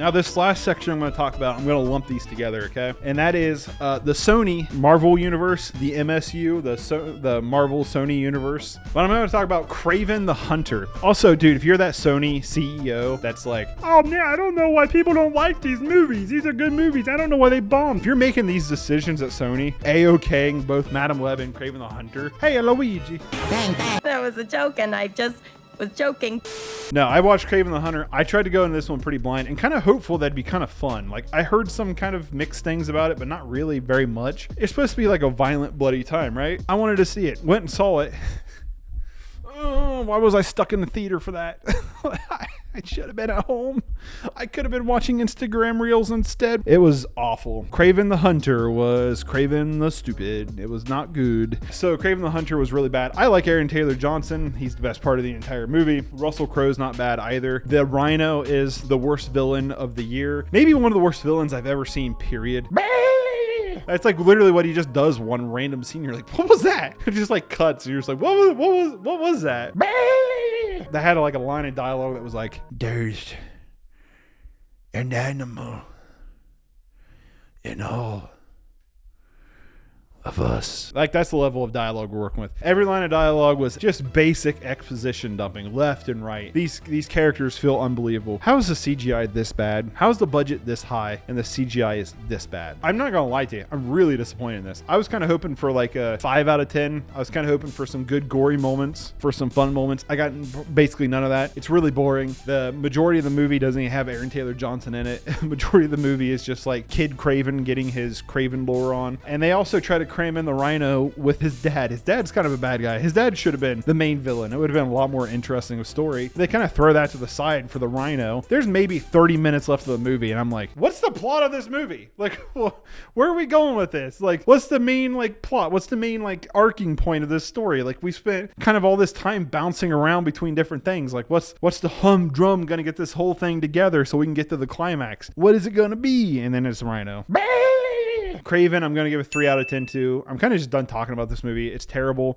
Now this last section I'm going to talk about, I'm going to lump these together, okay? And that is the Sony Marvel universe, the MSU, the Marvel Sony universe. But I'm going to talk about Kraven the Hunter. Also, dude, if you're that Sony CEO that's like, oh man, I don't know why people don't like these movies. These are good movies. I don't know why they bombed. If you're making these decisions at Sony, A-okaying both Madam Web and Kraven the Hunter, hey, Luigi. That was a joke, and I just was joking. No, I watched Kraven the Hunter. I tried to go into this one pretty blind and kind of hopeful that'd be kind of fun. Like, I heard some kind of mixed things about it, but not really very much. It's supposed to be like a violent, bloody time, right? I wanted to see it. Went and saw it. Oh, why was I stuck in the theater for that? I should have been at home. I could have been watching Instagram Reels instead. It was awful. Kraven the Hunter was Kraven the Stupid. It was not good. So Kraven the Hunter was really bad. I like Aaron Taylor Johnson. He's the best part of the entire movie. Russell Crowe's not bad either. The Rhino is the worst villain of the year. Maybe one of the worst villains I've ever seen, period. That's like literally what he just does one random scene. You're like, what was that? It just like cuts. You're just like, what was that? That had like a line of dialogue that was like, there's an animal in all of us. Like, that's the level of dialogue we're working with. Every line of dialogue was just basic exposition dumping left and right. These characters feel unbelievable. How is the CGI this bad? How is the budget this high and the CGI is this bad? I'm not gonna lie to you, I'm really disappointed in this. I was kind of hoping for like a 5 out of 10. I was kind of hoping for some good gory moments, for some fun moments. I got basically none of that. It's really boring. The majority of the movie doesn't even have Aaron Taylor Johnson in it. The majority of the movie is just like Kid Kraven getting his Kraven lore on. And they also try to cram in the Rhino with his dad. His dad's kind of a bad guy. His dad should have been the main villain. It would have been a lot more interesting of story. They kind of throw that to the side for the Rhino. There's maybe 30 minutes left of the movie, and I'm like, what's the plot of this movie? Like, where are we going with this? Like, what's the main like plot? What's the main like arcing point of this story? Like, we spent kind of all this time bouncing around between different things. Like, what's the humdrum gonna get this whole thing together so we can get to the climax? What is it gonna be? And then it's Rhino. Kraven, I'm going to give a 3 out of 10 to. I'm kind of just done talking about this movie. It's terrible.